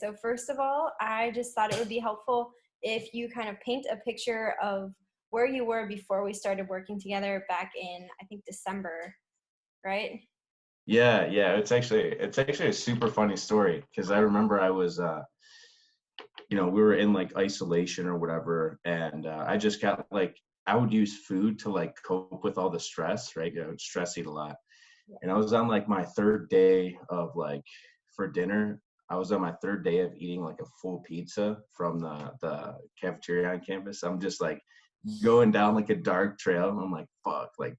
So first of all, I just thought it would be helpful if you kind of paint a picture of where you were before we started working together back in, I think, December, right? Yeah. It's actually a super funny story because I remember I was we were in like isolation or whatever, and I just got like I would use food to like cope with all the stress, right? I would stress eat a lot. And I was on like my third day of like for dinner. I was on my third day of eating like a full pizza from the cafeteria on campus. I'm just like going down like a dark trail. I'm like, fuck, like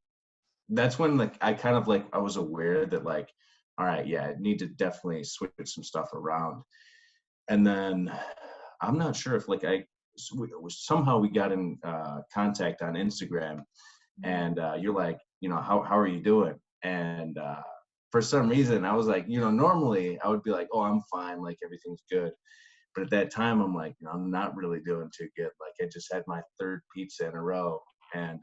that's when like I kind of like I was aware that like, all right, yeah, I need to definitely switch some stuff around. And then I'm not sure if like somehow we got in contact on Instagram, and you're like, how are you doing? And for some reason, I was like, normally I would be like, oh, I'm fine, like everything's good. But at that time, I'm like, I'm not really doing too good. Like I just had my third pizza in a row, and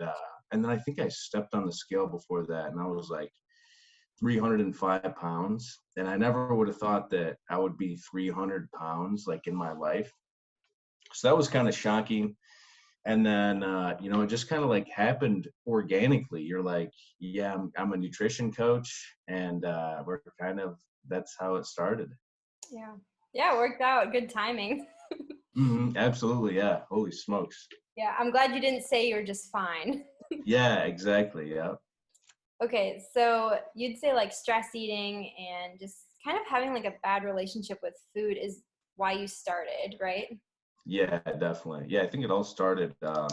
then I think I stepped on the scale before that, and I was like 305 pounds, and I never would have thought that I would be 300 pounds like in my life. So that was kind of shocking. And then it just kind of like happened organically. You're like, yeah, I'm a nutrition coach, and we're kind of that's how it started. Yeah. Yeah, it worked out. Good timing. Absolutely, yeah. Holy smokes. Yeah, I'm glad you didn't say you're just fine. Yeah, exactly. Yeah. Okay, so you'd say like stress eating and just kind of having like a bad relationship with food is why you started, right? Yeah, definitely. Yeah, I think it all started. I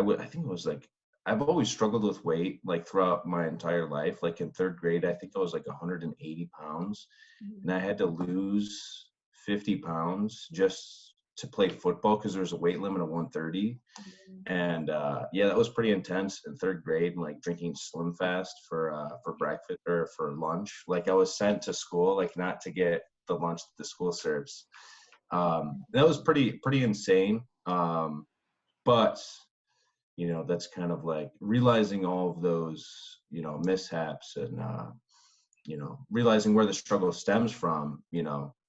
think it was like I've always struggled with weight like throughout my entire life. Like in third grade, I think I was like 180 pounds, and Mhm. I had to lose 50 pounds just to play football because there was a weight limit of 130. And yeah, that was pretty intense in third grade. And like drinking Slim Fast for breakfast or for lunch. Like I was sent to school like not to get the lunch that the school serves. That was pretty insane. But that's kind of like realizing all of those mishaps, and realizing where the struggle stems from,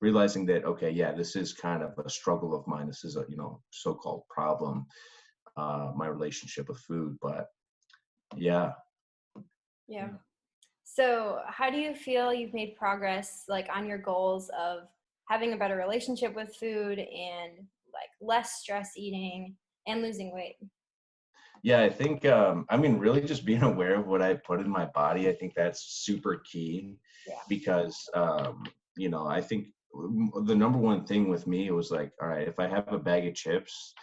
realizing that, okay, yeah, this is kind of a struggle of mine. This is a so-called problem, my relationship with food. But yeah. Yeah. So, how do you feel you've made progress like on your goals of having a better relationship with food and like less stress eating and losing weight? Yeah, I think really just being aware of what I put in my body, I think that's super key. Yeah. Because I think the number one thing with me was like, all right, if I have a bag of chips,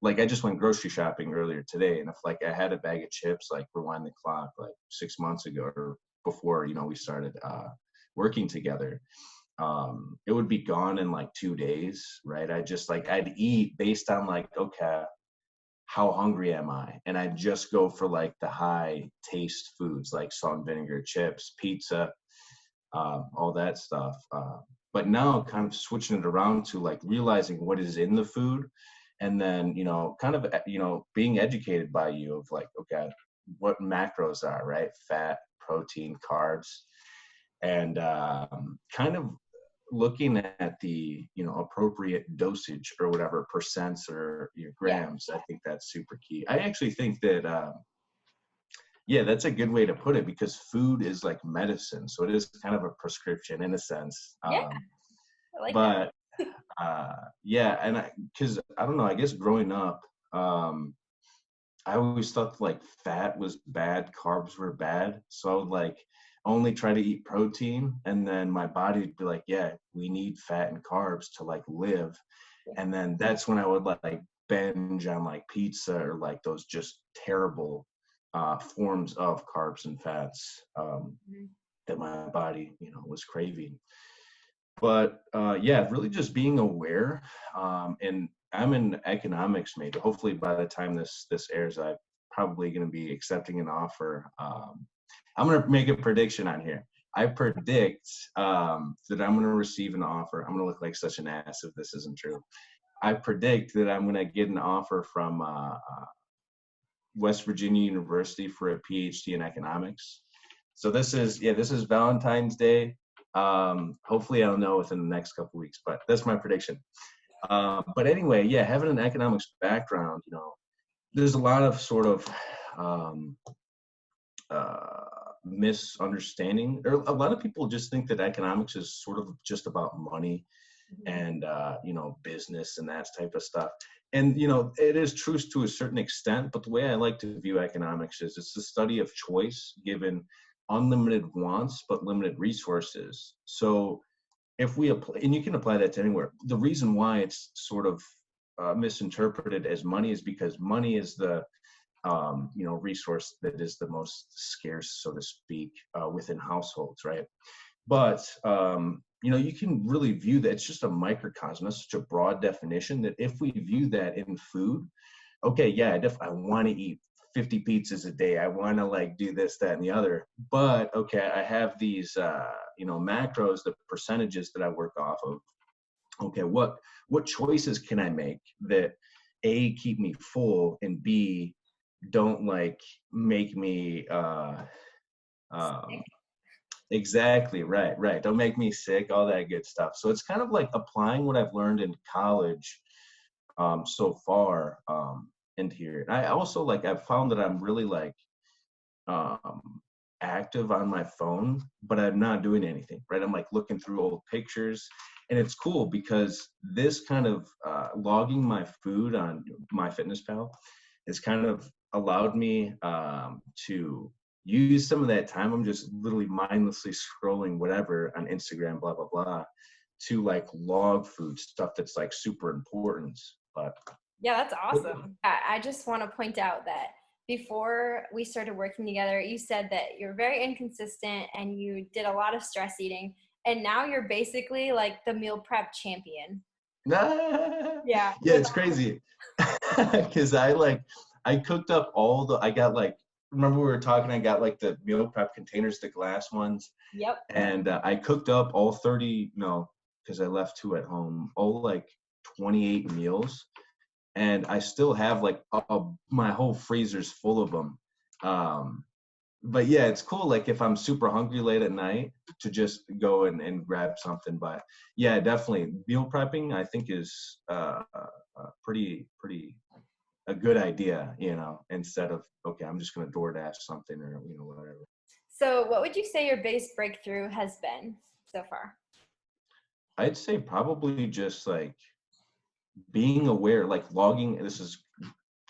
like I just went grocery shopping earlier today, and if like I had a bag of chips, like rewind the clock like 6 months ago or before we started working together, it would be gone in like 2 days, right? I just like I'd eat based on like, okay, how hungry am I? And I just go for like the high taste foods like salt and vinegar chips, pizza, all that stuff. But now kind of switching it around to like realizing what is in the food, and then, kind of, being educated by you of like, okay, what macros are, right? Fat, protein, carbs, and kind of looking at the appropriate dosage or whatever percents or Yeah. grams. I think that's super key. I actually think that yeah, that's a good way to put it, because food is like medicine, so it is kind of a prescription in a sense. Yeah. I like that. But yeah, and because I don't know, I guess growing up, I always thought like fat was bad, carbs were bad. So I would like only try to eat protein, and then my body would be like, yeah, we need fat and carbs to like live. And then that's when I would like binge on like pizza or like those just terrible forms of carbs and fats, Mhm. that my body, was craving. But yeah, really just being aware. And I'm an economics major. Hopefully, by the time this airs, I'm probably going to be accepting an offer. I'm going to make a prediction on here. I predict that I'm going to receive an offer. I'm going to look like such an ass if this isn't true. I predict that I'm going to get an offer from West Virginia University for a PhD in economics. So this is Valentine's Day. Hopefully I'll know within the next couple weeks, but that's my prediction. But anyway, yeah, having an economics background, there's a lot of sort of um, misunderstanding. Or a lot of people just think that economics is sort of just about money Mhm. and business and that type of stuff. And it is true to a certain extent, but the way I like to view economics is it's the study of choice given unlimited wants but limited resources. So if we apply, and you can apply that to anywhere, the reason why it's sort of misinterpreted as money is because money is the resource that is the most scarce, so to speak, within households, right? But you can really view that it's just a microcosm. That's such a broad definition that if we view that in food, okay, yeah, I want to eat 50 pizzas a day. I want to like do this, that, and the other. But okay, I have these macros, the percentages that I work off of. Okay, what choices can I make that A, keep me full, and B, don't like make me um exactly, right, don't make me sick, all that good stuff. So it's kind of like applying what I've learned in college so far into here. And I also like I've found that I'm really like um active on my phone, but I'm not doing anything, right? I'm like looking through old pictures, and it's cool because this kind of logging my food on my fitness pal has kind of allowed me to use some of that time. I'm just literally mindlessly scrolling whatever on Instagram, blah blah blah, to like log food stuff that's like super important. But Yeah, that's awesome. I just want to point out that before we started working together, you said that you're very inconsistent and you did a lot of stress eating. And now you're basically like the meal prep champion. yeah, Yeah. it's crazy because I cooked up I got like, remember we were talking, I got like the meal prep containers, the glass ones, Yep. and I cooked up all 30, no, because I left 2 at home, all like 28 meals, and I still have like my whole freezer's full of them. Um, but yeah, it's cool. Like if I'm super hungry late at night to just go and grab something. But yeah, definitely meal prepping, I think is pretty a good idea, instead of, okay, I'm just going to DoorDash something or, whatever. So, what would you say your biggest breakthrough has been so far? I'd say probably just like being aware, like logging, this is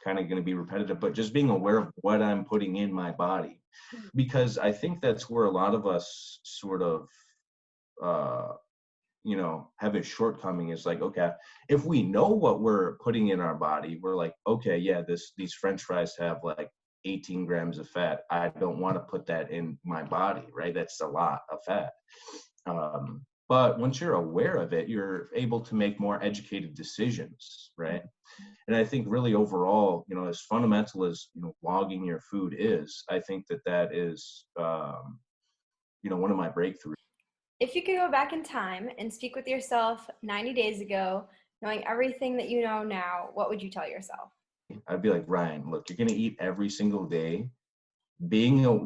kind of going to be repetitive, but just being aware of what I'm putting in my body. Because I think that's where a lot of us sort of, uh, have a shortcoming is like, okay, if we know what we're putting in our body, we're like, okay, yeah, these French fries have like 18 grams of fat. I don't want to put that in my body, right? That's a lot of fat. But once you're aware of it, you're able to make more educated decisions, right? And I think really overall, as fundamental as logging your food is, I think that is one of my breakthroughs. If you could go back in time and speak with yourself 90 days ago, knowing everything that you know now, what would you tell yourself? I'd be like, Ryan, look, you're gonna eat every single day.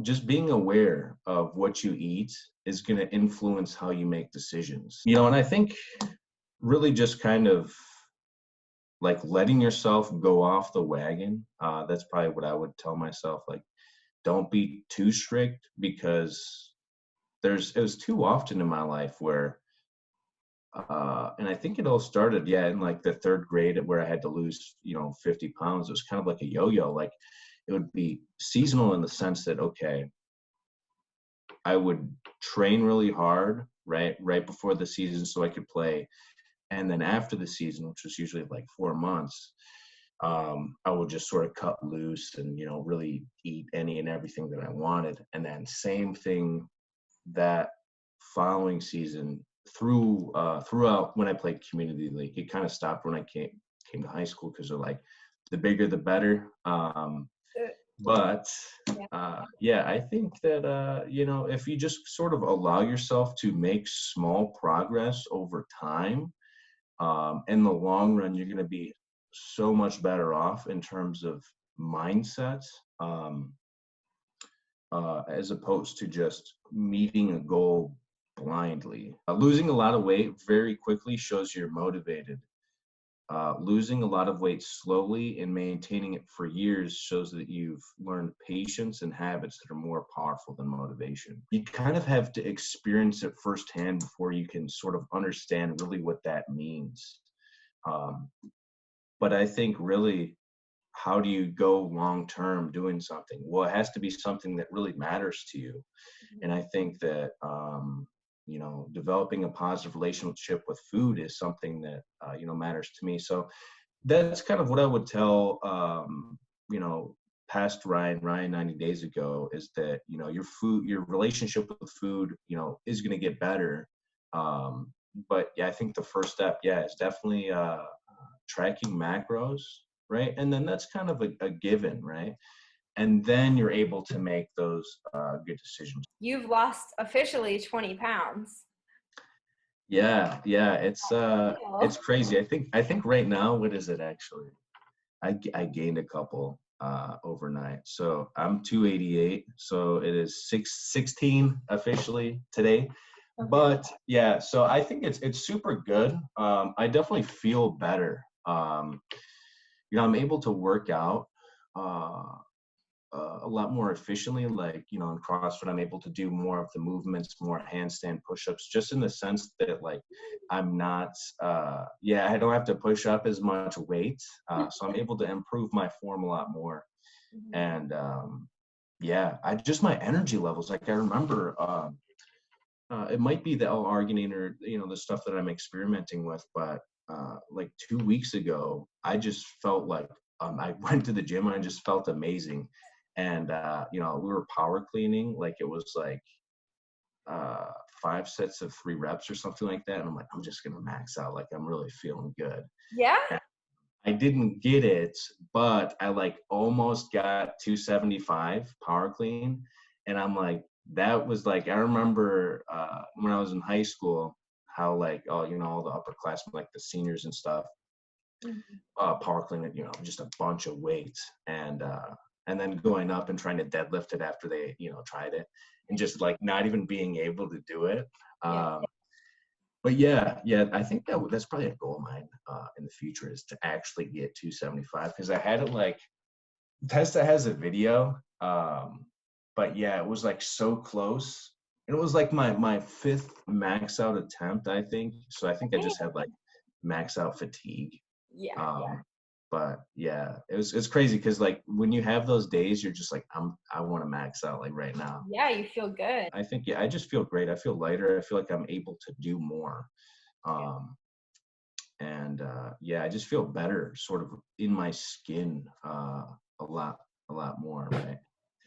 Just being aware of what you eat is gonna influence how you make decisions. And I think really just kind of like letting yourself go off the wagon. That's probably what I would tell myself. Like, don't be too strict, because it was too often in my life where and I think it all started, yeah, in like the 3rd grade, where I had to lose 50 pounds. It was kind of like a yo-yo. Like it would be seasonal in the sense that, okay, I would train really hard right before the season so I could play, and then after the season, which was usually like 4 months, I would just sort of cut loose and really eat any and everything that I wanted. And then same thing that following season throughout when I played community league. It kind of stopped when I came to high school, because they're like, the bigger the better. But Yeah. yeah, I think that if you just sort of allow yourself to make small progress over time, in the long run, you're going to be so much better off in terms of mindset, as opposed to just meeting a goal blindly. Losing a lot of weight very quickly shows you're motivated. Losing a lot of weight slowly and maintaining it for years shows that you've learned patience and habits that are more powerful than motivation. You kind of have to experience it firsthand before you can sort of understand really what that means. Um, but I think really, how do you go long term doing something? Well, it has to be something that really matters to you. And I think that, developing a positive relationship with food is something that, matters to me. So that's kind of what I would tell, past Ryan 90 days ago, is that, your relationship with food, is going to get better. Um, but yeah, I think the first step, yeah, is definitely, tracking macros, right? And then that's kind of a given, right? And then you're able to make those good decisions. You've lost officially 20 pounds. Yeah, it's Cool. crazy. I think right now, what is it actually? I gained a couple overnight. So I'm 288. So it is 616 officially today. Okay. But yeah, so I think it's super good. I definitely feel better. I'm able to work out uh, a lot more efficiently. Like, in CrossFit, I'm able to do more of the movements, more handstand push-ups, just in the sense that, like, I'm not, I don't have to push up as much weight. So I'm able to improve my form a lot more. Mhm. And I just, my energy levels, like, I remember, it might be the L-arginine or, the stuff that I'm experimenting with, but like 2 weeks ago, I just felt like, I went to the gym and I just felt amazing. And, we were power cleaning, like it was like uh, 5 sets of 3 reps or something like that. And I'm like, I'm just going to max out. Like, I'm really feeling good. Yeah. And I didn't get it, but I like almost got 275 power clean. And I'm like, that was like, I remember when I was in high school, how like, all the upperclassmen, like the seniors and stuff, Mhm. power clean it, just a bunch of weight, and then going up and trying to deadlift it after they, tried it, and just like not even being able to do it. Yeah. Um, but yeah, I think that's probably a goal of mine in the future, is to actually get 275, because I had it like, Testa has a video, but yeah, it was like so close. And it was like my fifth max out attempt, I think. So I think I just had like max out fatigue. Yeah. Um, but yeah, it's crazy because like when you have those days, you're just like, I want to max out like right now. Yeah. You feel good. I think, yeah, I just feel great. I feel lighter. I feel like I'm able to do more. Yeah. Um, and I just feel better, sort of in my skin, a lot, a lot more, right?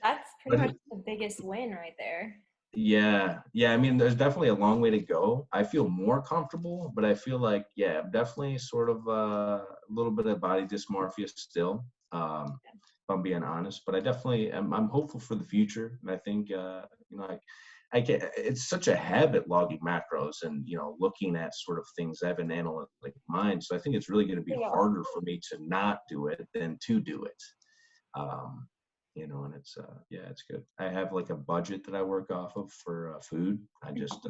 That's pretty But much the biggest win right there. yeah. I mean, there's definitely a long way to go. I feel more comfortable, but I feel like, yeah, I'm definitely sort of a little bit of body dysmorphia still, if I'm being honest. But I definitely I'm hopeful for the future, and I think, I can. It's such a habit logging macros and, looking at sort of things. I have an analytic mind, so I think it's really going to be Yeah. harder for me to not do it than to do it. Um, and it's it's good. I have like a budget that I work off of for food. I just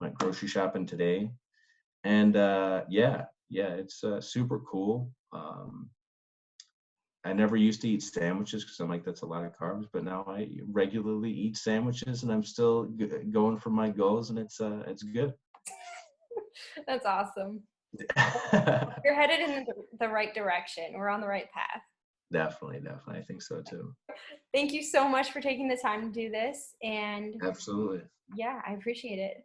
went grocery shopping today, and it's super cool. I never used to eat sandwiches because I'm like, that's a lot of carbs, but now I regularly eat sandwiches, and I'm still going for my goals, and it's good. That's awesome. You're headed in the right direction. We're on the right path. Definitely, I think so too. Thank you so much for taking the time to do this. And Absolutely. yeah, I appreciate it.